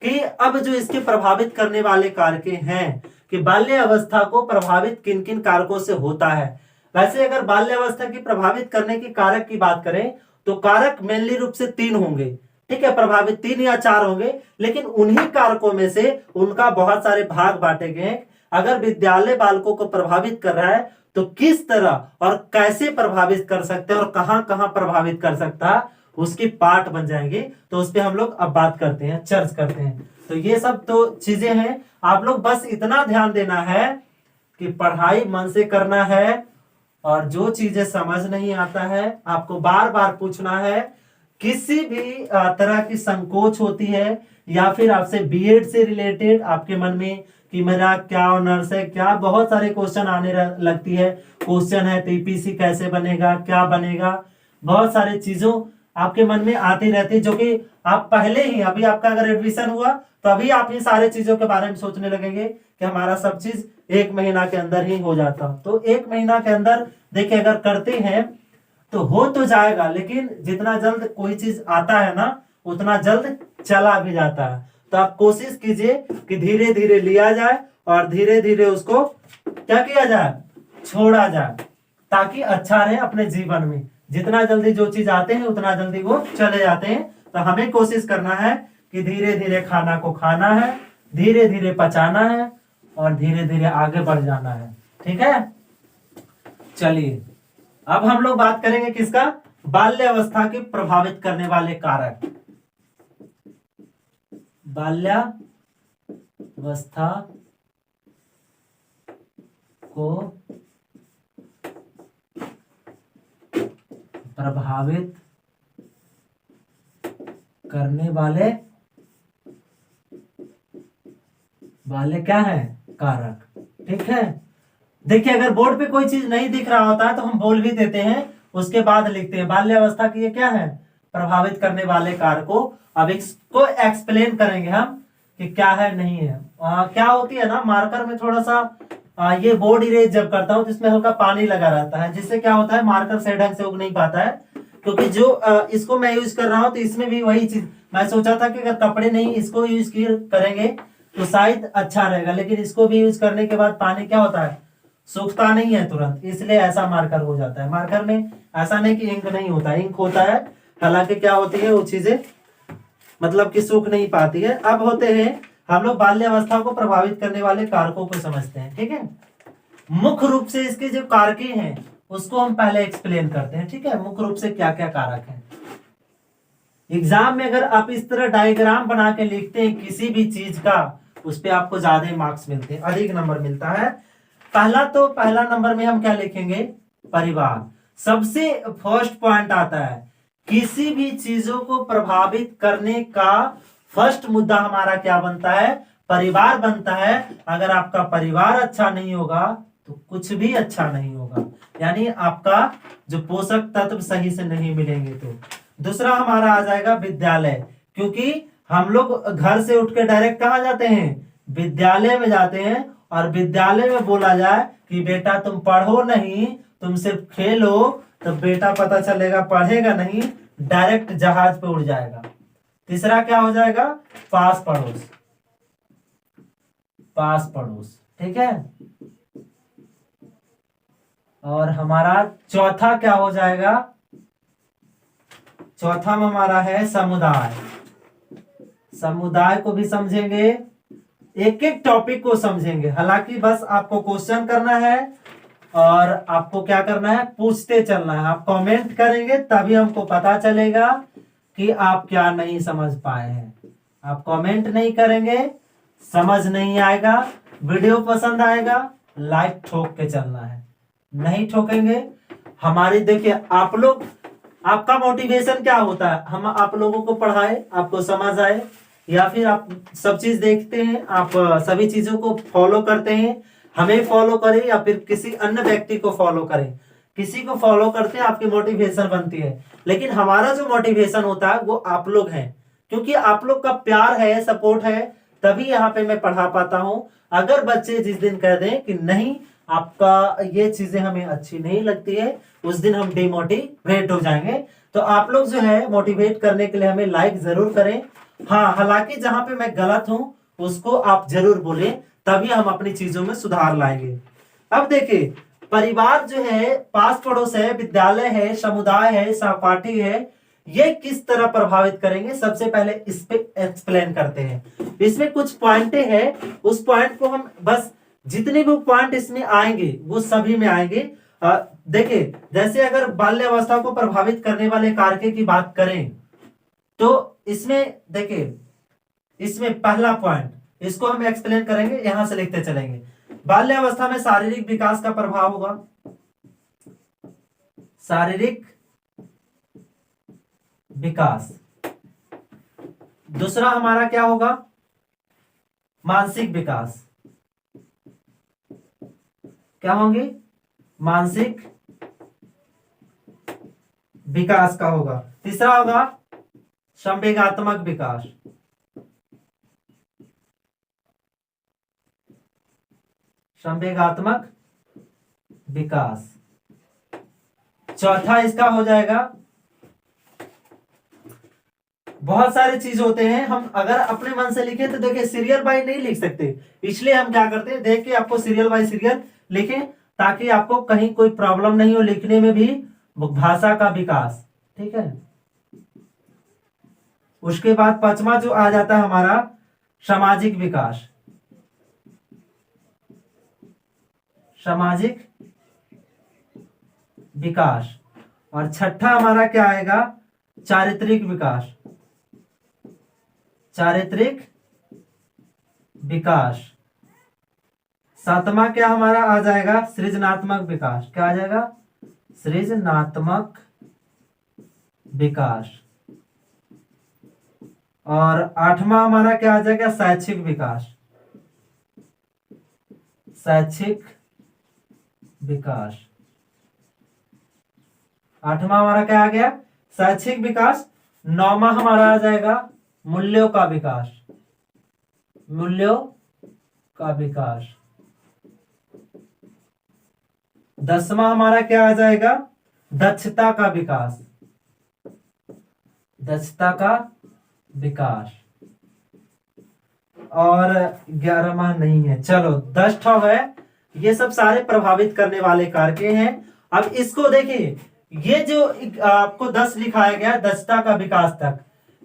कि अब जो इसके प्रभावित करने वाले कारक हैं कि बाल्यावस्था को प्रभावित किन किन कारकों से होता है। वैसे अगर बाल्यावस्था की प्रभावित करने की कारक की बात करें तो कारक मेनली रूप से 3 होंगे, ठीक है, प्रभावित 3 या 4 होंगे, लेकिन उन्हीं कारकों में से उनका बहुत सारे भाग बांटे गए हैं। अगर विद्यालय बालकों को प्रभावित कर रहा है तो किस तरह और कैसे प्रभावित कर सकते हैं और कहां कहां प्रभावित कर सकता है उसके पार्ट बन जाएंगे। तो उस पर हम लोग अब बात करते हैं, चर्च करते हैं। तो ये सब तो चीजें हैं, आप लोग बस इतना ध्यान देना है कि पढ़ाई मन से करना है, और जो चीजें समझ नहीं आता है आपको बार बार पूछना है। किसी भी तरह की संकोच होती है या फिर आपसे बीएड से रिलेटेड आपके मन में कि मेरा क्या ऑनर्स है, क्या बहुत सारे क्वेश्चन आने लगती है, क्वेश्चन है टीपीसी कैसे बनेगा, क्या बनेगा, बहुत सारी चीजों आपके मन में आती रहती है, जो कि आप पहले ही, अभी आपका अगर एडमिशन हुआ तो अभी आप ये सारे चीजों के बारे में सोचने लगेंगे कि हमारा सब चीज 1 महीना के अंदर ही हो जाता। तो 1 महीना के अंदर देखिए अगर करते हैं तो हो तो जाएगा, लेकिन जितना जल्द कोई चीज आता है ना उतना जल्द चला भी जाता है। तो आप कोशिश कीजिए कि धीरे धीरे लिया जाए और धीरे धीरे उसको क्या किया जाए, छोड़ा जाए, ताकि अच्छा रहे अपने जीवन में। जितना जल्दी जो चीज आते हैं उतना जल्दी वो चले जाते हैं। तो हमें कोशिश करना है कि धीरे धीरे खाना को खाना है, धीरे धीरे पचाना है और धीरे धीरे आगे बढ़ जाना है। ठीक है, चलिए अब हम लोग बात करेंगे किसका, बाल्यावस्था के प्रभावित करने वाले कारक। बाल्यावस्था को प्रभावित करने वाले क्या है, कारक। ठीक है, देखिए अगर बोर्ड पे कोई चीज नहीं दिख रहा होता है तो हम बोल भी देते हैं, उसके बाद लिखते हैं बाल्यावस्था की ये क्या है, प्रभावित करने वाले कारकों। अब इसको एक्सप्लेन करेंगे हम कि क्या है नहीं है। क्या होती है ना, मार्कर में थोड़ा सा ये बोर्ड इरेज जब करता हूं तो इसमें हल्का पानी लगा रहता है, जिससे क्या होता है मार्कर सही ढंग से उग नहीं पाता है। क्योंकि जो इसको मैं यूज कर रहा हूं तो इसमें भी वही चीज मैं सोचा था कि अगर कपड़े नहीं इसको यूज करेंगे तो शायद अच्छा रहेगा, लेकिन इसको भी यूज करने के बाद पानी क्या होता है, सूखता नहीं है तुरंत, इसलिए ऐसा मार्कर हो जाता है। मार्कर में ऐसा नहीं कि इंक नहीं होता, इंक होता है, हालांकि क्या होती है वो चीजें मतलब कि सूख नहीं पाती है। अब होते हैं हम लोग बाल्यावस्था को प्रभावित करने वाले कारकों को समझते हैं। ठीक है, मुख्य रूप से इसके जो कारक हैं उसको हम पहले एक्सप्लेन करते हैं। ठीक है, मुख्य रूप से क्या क्या कारक है। एग्जाम में अगर आप इस तरह डायग्राम बना के लिखते हैं किसी भी चीज का, उस पर आपको ज्यादा मार्क्स मिलते हैं, अधिक नंबर मिलता है। पहला नंबर में हम क्या लिखेंगे, परिवार। सबसे फर्स्ट पॉइंट आता है, किसी भी चीजों को प्रभावित करने का फर्स्ट मुद्दा हमारा क्या बनता है, परिवार बनता है। अगर आपका परिवार अच्छा नहीं होगा तो कुछ भी अच्छा नहीं होगा, यानी आपका जो पोषक तत्व सही से नहीं मिलेंगे। तो दूसरा हमारा आ जाएगा विद्यालय, क्योंकि हम लोग घर से उठ के डायरेक्ट कहाँ जाते हैं, विद्यालय में जाते हैं, और विद्यालय में बोला जाए कि बेटा तुम पढ़ो नहीं, तुम सिर्फ खेलो, तो बेटा पता चलेगा पढ़ेगा नहीं, डायरेक्ट जहाज पे उड़ जाएगा। तीसरा क्या हो जाएगा, पास पड़ोस, पास पड़ोस। ठीक है, और हमारा चौथा क्या हो जाएगा, चौथा में हमारा है समुदाय। समुदाय को भी समझेंगे, एक एक टॉपिक को समझेंगे। हालांकि बस आपको क्वेश्चन करना है और आपको क्या करना है, पूछते चलना है। आप कमेंट करेंगे तभी हमको पता चलेगा कि आप क्या नहीं समझ पाए हैं। आप कमेंट नहीं करेंगे, समझ नहीं आएगा, वीडियो पसंद आएगा, लाइक ठोक के चलना है। नहीं ठोकेंगे, हमारी देखिए आप लोग, आपका मोटिवेशन क्या होता है, हम आप लोगों को पढ़ाए, आपको समझ आए, या फिर आप सब चीज देखते हैं, आप सभी चीजों को फॉलो करते हैं, हमें फॉलो करें या फिर किसी अन्य व्यक्ति को फॉलो करें, किसी को फॉलो करते हैं आपकी मोटिवेशन बनती है। लेकिन हमारा जो मोटिवेशन होता है वो आप लोग हैं, क्योंकि आप लोग का प्यार है, सपोर्ट है, तभी यहाँ पे मैं पढ़ा पाता हूँ। अगर बच्चे जिस दिन कह दें कि नहीं आपका ये चीजें हमें अच्छी नहीं लगती है, उस दिन हम डिमोटिवेट हो जाएंगे। तो आप लोग जो है मोटिवेट करने के लिए हमें लाइक जरूर करें। हाँ, हालांकि जहां पे मैं गलत हूं उसको आप जरूर बोलें, तभी हम अपनी चीजों में सुधार लाएंगे। अब देखिए, परिवार जो है, पास पड़ोस है, विद्यालय है, समुदाय है, सहपाठी है, ये किस तरह प्रभावित करेंगे, सबसे पहले इस पे एक्सप्लेन करते हैं। इसमें कुछ पॉइंटें हैं, उस पॉइंट को हम बस जितने भी पॉइंट इसमें आएंगे वो सभी में आएंगे। देखिए, जैसे अगर बाल्यावस्था को प्रभावित करने वाले कारकों की बात करें तो इसमें देखिए, इसमें पहला पॉइंट इसको हम एक्सप्लेन करेंगे, यहां से लिखते चलेंगे। बाल्यावस्था में शारीरिक विकास का प्रभाव होगा, शारीरिक विकास। दूसरा हमारा क्या होगा, मानसिक विकास। क्या होंगे, मानसिक विकास का होगा। तीसरा होगा संवेगात्मक विकास। संवेगात्मक विकास। चौथा इसका हो जाएगा, बहुत सारे चीज होते हैं, हम अगर अपने मन से लिखे तो देखिए सीरियल बाय नहीं लिख सकते, इसलिए हम क्या करते हैं, देख के आपको सीरियल बाय सीरियल लिखें ताकि आपको कहीं कोई प्रॉब्लम नहीं हो लिखने में भी। भाषा का विकास, ठीक है। उसके बाद पांचवा जो आ जाता है हमारा सामाजिक विकास। सामाजिक विकास। और छठा हमारा क्या आएगा, चारित्रिक विकास। चारित्रिक विकास। सातवां क्या हमारा आ जाएगा, सृजनात्मक विकास। क्या आ जाएगा, सृजनात्मक विकास। और आठवां हमारा क्या आ जाएगा, शैक्षिक विकास। शैक्षिक विकास। आठवां हमारा क्या आ गया, शैक्षिक विकास। नौवां हमारा आ जाएगा मूल्यों का विकास। मूल्यों का विकास। 10वां हमारा क्या आ जाएगा, दक्षता का विकास। दक्षता का विकास। और 11वां नहीं है, चलो 10 है। ये सब सारे प्रभावित करने वाले कारक हैं। अब इसको देखिए, ये जो आपको 10 लिखाया गया दक्षता का विकास तक,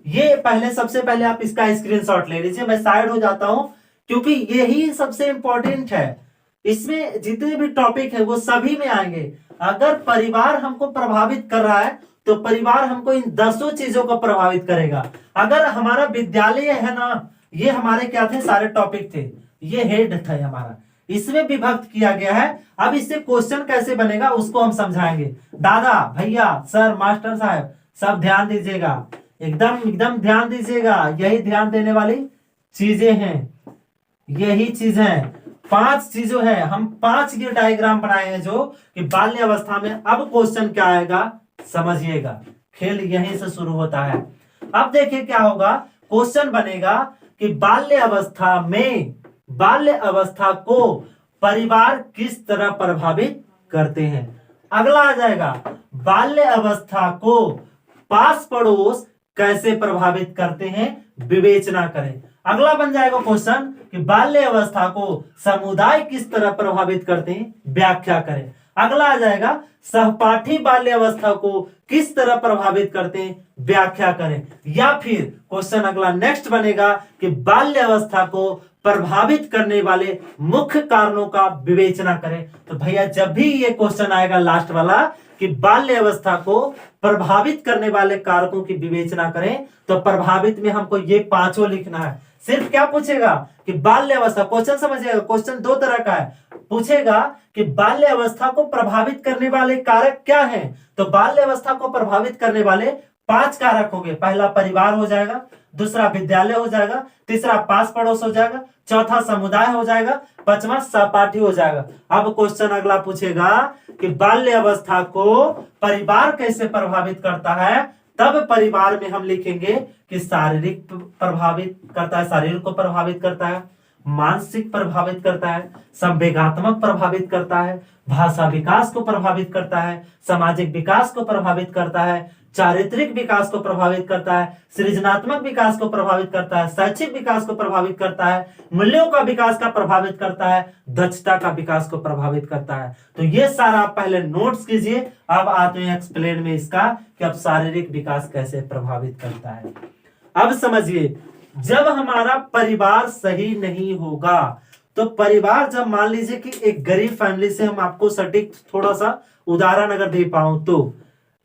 ये पहले सबसे पहले आप इसका स्क्रीनशॉट ले लीजिए। मैं साइड हो जाता हूं क्योंकि यही सबसे इंपॉर्टेंट है। इसमें जितने भी टॉपिक है वो सभी में आएंगे। अगर परिवार हमको प्रभावित कर रहा है तो परिवार हमको इन 10 चीजों को प्रभावित करेगा। अगर हमारा विद्यालय है ना, ये हमारे क्या थे, सारे टॉपिक थे, ये हेड था हमारा, इसमें विभक्त किया गया है। अब इससे क्वेश्चन कैसे बनेगा उसको हम समझाएंगे। दादा, भैया, सर, मास्टर साहब, सब ध्यान दीजिएगा, एकदम एकदम ध्यान दीजिएगा। यही ध्यान देने वाली चीजें हैं, यही चीज है। 5 चीजों है, हम 5 ये डायग्राम बनाए हैं जो कि बाल्य अवस्था में अब क्वेश्चन क्या आएगा समझिएगा। खेल यहीं से शुरू होता है। अब देखिए क्या होगा, क्वेश्चन बनेगा कि बाल्य अवस्था में, बाल्य अवस्था को परिवार किस तरह प्रभावित करते हैं। अगला आ जाएगा, बाल्य अवस्था को पास पड़ोस कैसे प्रभावित करते हैं, विवेचना करें। अगला बन जाएगा क्वेश्चन कि बाल्य अवस्था को समुदाय किस तरह प्रभावित करते हैं, व्याख्या करें। अगला आ जाएगा, सहपाठी बाल्य अवस्था को किस तरह प्रभावित करते हैं, व्याख्या करें। या फिर क्वेश्चन अगला नेक्स्ट बनेगा कि बाल्य अवस्था को प्रभावित करने वाले मुख्य कारणों का विवेचना करें। तो भैया जब भी ये क्वेश्चन आएगा लास्ट वाला कि बाल्य अवस्था को प्रभावित करने वाले कारकों की विवेचना करें, तो प्रभावित में हमको ये 5 लिखना है। सिर्फ क्या पूछेगा कि बाल्य अवस्था, क्वेश्चन समझिएगा, क्वेश्चन 2 तरह का है। पूछेगा कि बाल्य अवस्था को प्रभावित करने वाले कारक क्या हैं, तो बाल्य अवस्था को प्रभावित करने वाले 5 कारक होंगे। पहला परिवार हो जाएगा, दूसरा विद्यालय हो जाएगा, तीसरा पास पड़ोस हो जाएगा, चौथा समुदाय हो जाएगा, 5वां सहपाठी हो जाएगा। अब क्वेश्चन अगला पूछेगा कि बाल्य अवस्था को परिवार कैसे प्रभावित करता है, तब परिवार में हम लिखेंगे कि शारीरिक प्रभावित करता है, शरीर को प्रभावित करता है, मानसिक प्रभावित करता है, संवेगात्मक प्रभावित करता है, भाषा विकास को प्रभावित करता है, सामाजिक विकास को प्रभावित करता है, चारित्रिक विकास को प्रभावित करता है, सृजनात्मक विकास को प्रभावित करता है, शैक्षिक विकास को प्रभावित करता है, मूल्यों का विकास का प्रभावित करता है, दक्षता का विकास को प्रभावित करता है। तो ये सारा आप पहले नोट्स कीजिए। अब आते हैं एक्सप्लेन में इसका कि अब शारीरिक विकास कैसे प्रभावित करता है। अब समझिए, जब हमारा परिवार सही नहीं होगा तो परिवार, जब मान लीजिए कि एक गरीब फैमिली से, हम आपको सटीक थोड़ा सा उदाहरण अगर दे पाऊं तो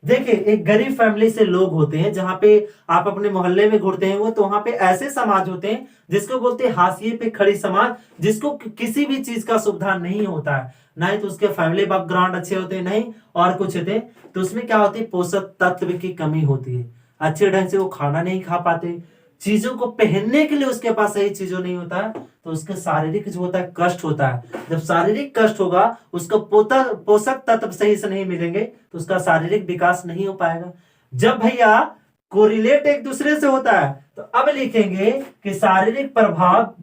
देखिए, एक गरीब फैमिली से लोग होते हैं, जहां पे आप अपने मोहल्ले में घूरते हैं वो, तो वहां पे ऐसे समाज होते हैं जिसको बोलते हैं हाशिए पे खड़ी समाज, जिसको किसी भी चीज का सुविधा नहीं होता है, ना ही तो उसके फैमिली बैकग्राउंड अच्छे होते हैं, नहीं और कुछ होते हैं। तो उसमें क्या होती है, पोषक तत्व की कमी होती है, अच्छे ढंग से वो खाना नहीं खा पाते, चीजों को पहनने के लिए उसके पास सही चीजों नहीं होता है, तो उसके शारीरिक जो होता है कष्ट होता है। जब शारीरिक कष्ट होगा, उसको पोषक तत्व सही से नहीं मिलेंगे, तो उसका शारीरिक विकास नहीं हो पाएगा। जब भैया कोरिलेट एक दूसरे से होता है, तो अब लिखेंगे कि शारीरिक प्रभाव,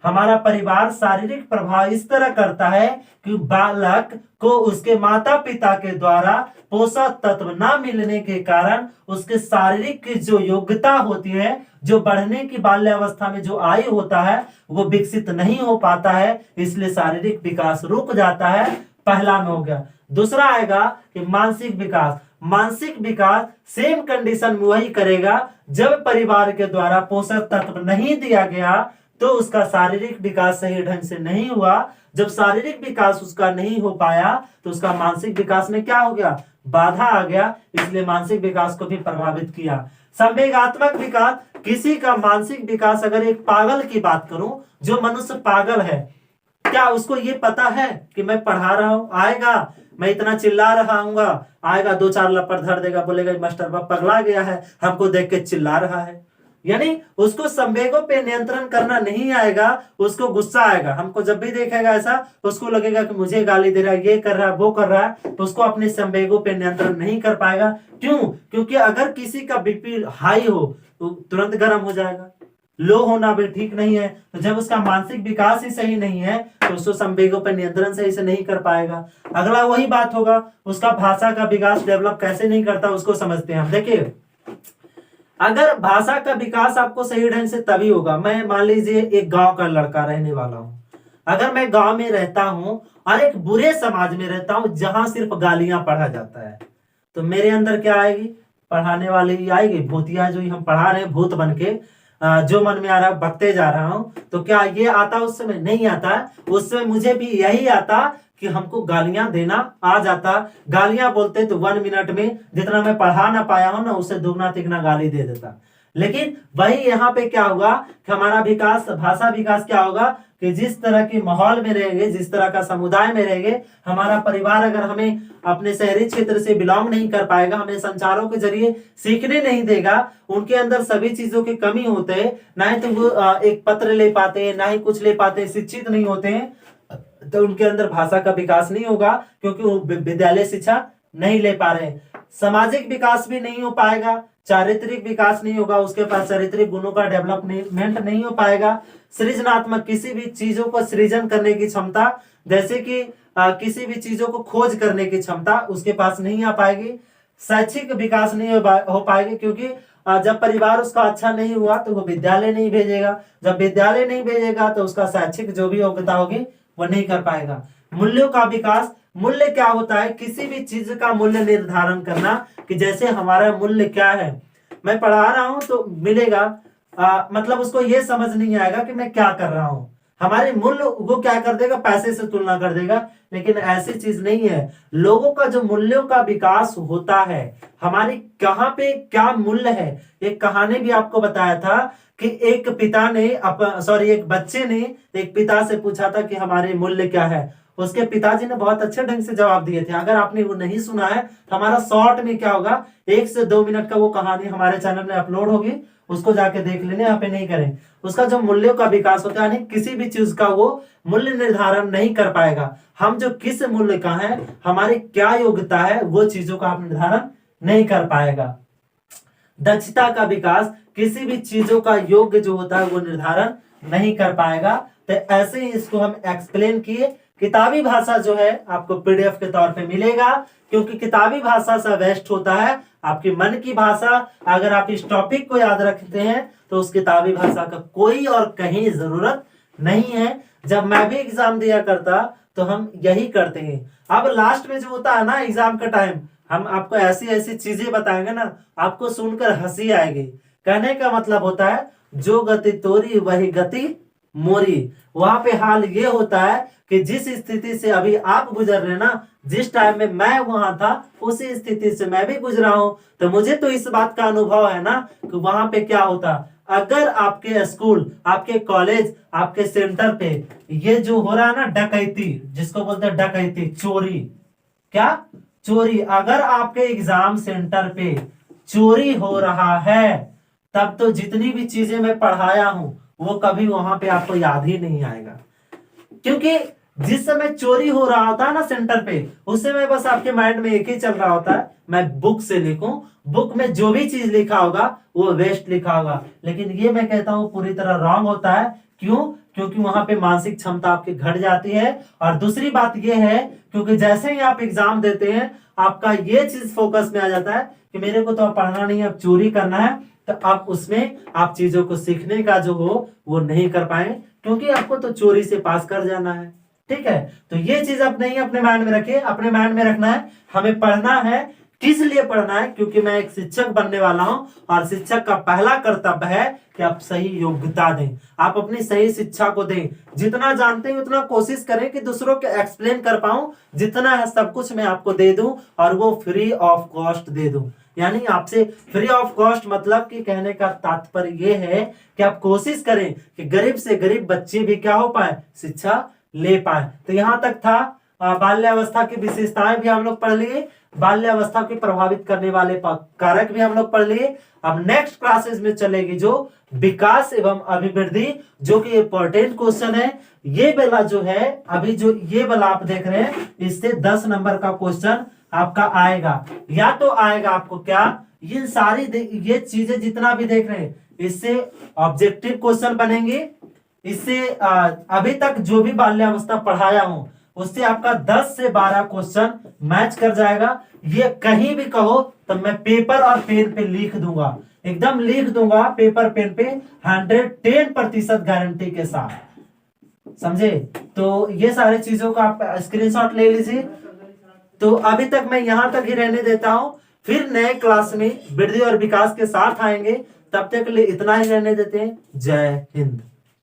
हमारा परिवार शारीरिक प्रभाव इस तरह करता है कि बालक को उसके माता पिता के द्वारा पोषक तत्व ना मिलने के कारण उसके शारीरिक की जो योग्यता होती है, जो बढ़ने की बाल्यावस्था में जो आयु होता है, वो विकसित नहीं हो पाता है, इसलिए शारीरिक विकास रुक जाता है। पहला में हो गया। दूसरा आएगा कि मानसिक विकास। मानसिक विकास सेम कंडीशन में वही करेगा, जब परिवार के द्वारा पोषक तत्व नहीं दिया गया तो उसका शारीरिक विकास सही ढंग से नहीं हुआ। जब शारीरिक विकास उसका नहीं हो पाया तो उसका मानसिक विकास में क्या हो गया, बाधा आ गया, इसलिए मानसिक विकास को भी प्रभावित किया। संवेगात्मक विकास, किसी का मानसिक विकास, अगर एक पागल की बात करूं, जो मनुष्य पागल है, क्या उसको ये पता है कि मैं पढ़ा रहा हूं, आएगा मैं इतना चिल्ला रहा हूँ, आएगा दो चार लपड़ धर देगा, बोलेगा मास्टर बाप पगला गया है, हमको देख के चिल्ला रहा है। यानी उसको संवेगों पे नियंत्रण करना नहीं आएगा, उसको गुस्सा आएगा। हमको जब भी देखेगा ऐसा, उसको लगेगा कि मुझे गाली दे रहा है, ये कर रहा है, वो कर रहा है, तो उसको अपने संवेगों पे नियंत्रण नहीं कर पाएगा। क्यों? क्योंकि अगर किसी का बीपी हाई हो तो तुरंत गर्म हो जाएगा, लो होना भी ठीक नहीं है। तो जब उसका मानसिक विकास ही सही नहीं है तो उसको संवेगों पर नियंत्रण सही से नहीं कर पाएगा। अगला वही बात होगा, उसका भाषा का विकास डेवलप कैसे नहीं करता, उसको समझते हैं हम। देखिए, अगर भाषा का विकास आपको सही ढंग से तभी होगा, मैं मान लीजिए एक गांव का लड़का रहने वाला हूं, अगर मैं गांव में रहता हूं और एक बुरे समाज में रहता हूं जहां सिर्फ गालियां पढ़ा जाता है, तो मेरे अंदर क्या आएगी, पढ़ाने वाली आएगी, भूतिया जो हम पढ़ा रहे हैं भूत बन के, जो मन में आ रहा है बकते जा रहा हूं, तो क्या ये आता उस समय? नहीं आता। उस समय मुझे भी यही आता कि हमको गालियां देना आ जाता। गालियां बोलते तो 1 मिनट में जितना मैं पढ़ा ना पाया हूं ना, उससे दुगना तिगना गाली दे देता। लेकिन वही यहाँ पे क्या होगा कि हमारा विकास, भाषा विकास क्या होगा कि जिस तरह के माहौल में रहेंगे, जिस तरह का समुदाय में रहेंगे, हमारा परिवार अगर हमें अपने शहरी क्षेत्र से बिलोंग नहीं कर पाएगा, हमें संचारों के जरिए सीखने नहीं देगा, उनके अंदर सभी चीजों की कमी होते हैं, ना ही तो वो एक पत्र ले पाते हैं, ना ही कुछ ले पाते हैं, शिक्षित नहीं होते हैं, तो उनके अंदर भाषा का विकास नहीं होगा, क्योंकि वो विद्यालय शिक्षा नहीं ले पा रहे। सामाजिक विकास भी नहीं हो पाएगा, चारित्रिक विकास नहीं होगा, उसके पास चारित्रिक गुणों का डेवलपमेंट नहीं हो पाएगा। सृजनात्मक, किसी भी चीजों को सृजन करने की क्षमता, जैसे कि किसी भी चीजों को खोज करने की क्षमता उसके पास नहीं आ पाएगी। शैक्षिक विकास नहीं हो पाएगी, क्योंकि जब परिवार उसका अच्छा नहीं हुआ तो वो विद्यालय नहीं भेजेगा, जब विद्यालय नहीं भेजेगा तो उसका शैक्षिक जो भी योग्यता होगी वो नहीं कर पाएगा। मूल्यों का विकास, मूल्य क्या होता है, किसी भी चीज का मूल्य निर्धारण करना, कि जैसे हमारा मूल्य क्या है, मैं पढ़ा रहा हूं तो मिलेगा, मतलब उसको ये समझ नहीं आएगा कि मैं क्या कर रहा हूं, हमारे मूल्य वो क्या कर देगा, पैसे से तुलना कर देगा। लेकिन ऐसी चीज नहीं है, लोगों का जो मूल्यों का विकास होता है, हमारी कहां पे क्या मूल्य है। एक कहानी भी आपको बताया था कि एक पिता ने एक बच्चे ने एक पिता से पूछा था कि हमारे मूल्य क्या है। उसके पिताजी ने बहुत अच्छे ढंग से जवाब दिए थे। अगर आपने वो नहीं सुना है तो हमारा शॉर्ट में क्या होगा, 1 से 2 मिनट का वो कहानी हमारे चैनल में अपलोड होगी, उसको जाके देख लेने, यहाँ पे नहीं करें। उसका जो मूल्यों का विकास होता है, यानी किसी भी चीज का वो मूल्य निर्धारण नहीं कर पाएगा। हम जो किस मूल्य का है, हमारी क्या योग्यता है, वो चीजों का आप निर्धारण नहीं कर पाएगा। दक्षता का विकास, किसी भी चीजों का योग्य जो होता है वो निर्धारण नहीं कर पाएगा। तो ऐसे ही इसको हम एक्सप्लेन किए। किताबी भाषा जो है आपको पीडीएफ के तौर पे मिलेगा, क्योंकि किताबी भाषा से बेस्ट होता है आपकी मन की भाषा। अगर आप इस टॉपिक को याद रखते हैं तो उस किताबी भाषा का कोई और कहीं जरूरत नहीं है। जब मैं भी एग्जाम दिया करता तो हम यही करते हैं। अब लास्ट में जो होता है ना एग्जाम का टाइम, हम आपको ऐसी ऐसी चीजें बताएंगे ना, आपको सुनकर हंसी आएगी। कहने का मतलब होता है, जो गति तोरी वही गति मोरी। वहां पे हाल ये होता है कि जिस स्थिति से अभी आप गुजर रहे हैं ना, जिस टाइम में मैं वहां था उसी स्थिति से मैं भी गुजरा हूं, तो मुझे तो इस बात का अनुभव है ना कि वहां पे क्या होता। अगर आपके स्कूल, आपके कॉलेज, आपके सेंटर पे ये जो हो रहा है ना डकैती, जिसको बोलते हैं डकैती, चोरी, क्या चोरी, अगर आपके एग्जाम सेंटर पे चोरी हो रहा है, तब तो जितनी भी चीजें मैं पढ़ाया हूं वो कभी वहां पे आपको याद ही नहीं आएगा। क्योंकि जिस समय चोरी हो रहा होता है ना सेंटर पे, उस समय बस आपके माइंड में एक ही चल रहा होता है, मैं बुक से लिखूं, बुक में जो भी चीज लिखा होगा वो वेस्ट लिखा होगा। लेकिन ये मैं कहता हूं पूरी तरह रॉन्ग होता है। क्यों? क्योंकि वहां पे मानसिक क्षमता आपकी घट जाती है। और दूसरी बात ये है, क्योंकि जैसे ही आप एग्जाम देते हैं आपका ये चीज फोकस में आ जाता है कि मेरे को तो अब पढ़ना नहीं है, अब चोरी करना है, तो आप उसमें आप चीजों को सीखने का जो हो वो नहीं कर पाए, क्योंकि आपको तो चोरी से पास कर जाना है। ठीक है, तो ये चीज आप नहीं अपने माइंड में रखिए। अपने माइंड में रखना है हमें पढ़ना है। किस लिए पढ़ना है? क्योंकि मैं एक शिक्षक बनने वाला हूं, और शिक्षक का पहला कर्तव्य है कि आप सही योग्यता दें, आप अपनी सही शिक्षा को दें। जितना जानते हैं उतना कोशिश करें कि दूसरों को एक्सप्लेन कर पाऊं, जितना है सब कुछ मैं आपको दे दूं, और वो फ्री ऑफ कॉस्ट दे दूं। यानी आपसे फ्री ऑफ कॉस्ट मतलब कि कहने का तात्पर्य ये है कि आप कोशिश करें कि गरीब से गरीब बच्चे भी क्या हो पाए, शिक्षा ले पाए। तो यहां तक था बाल्यावस्था की विशेषताएं भी हम लोग पढ़ लिए, बाल्यावस्था को प्रभावित करने वाले कारक भी हम लोग पढ़ लिए। अब नेक्स्ट क्लासेस में चलेगी जो विकास एवं अभिवृद्धि, जो कि इंपॉर्टेंट क्वेश्चन है। ये वाला जो है, अभी जो ये वाला आप देख रहे हैं, इससे 10 नंबर का क्वेश्चन आपका आएगा। या तो आएगा आपको क्या, ये सारी ये चीजें जितना भी देख रहे हैं इससे ऑब्जेक्टिव क्वेश्चन बनेंगे। इससे अभी तक जो भी बाल्यावस्था पढ़ाया हूं उससे आपका 10 से 12 क्वेश्चन मैच कर जाएगा। ये कहीं भी कहो तो मैं पेपर और पेन पे लिख दूंगा, एकदम लिख दूंगा पेपर पेन पे 110% गारंटी के साथ। समझे? तो ये सारी चीजों का आप स्क्रीनशॉट ले लीजिए। तो अभी तक मैं यहां तक ही रहने देता हूं, फिर नए क्लास में वृद्धि और विकास के साथ आएंगे। तब तक के लिए इतना ही रहने देते हैं। जय हिंद।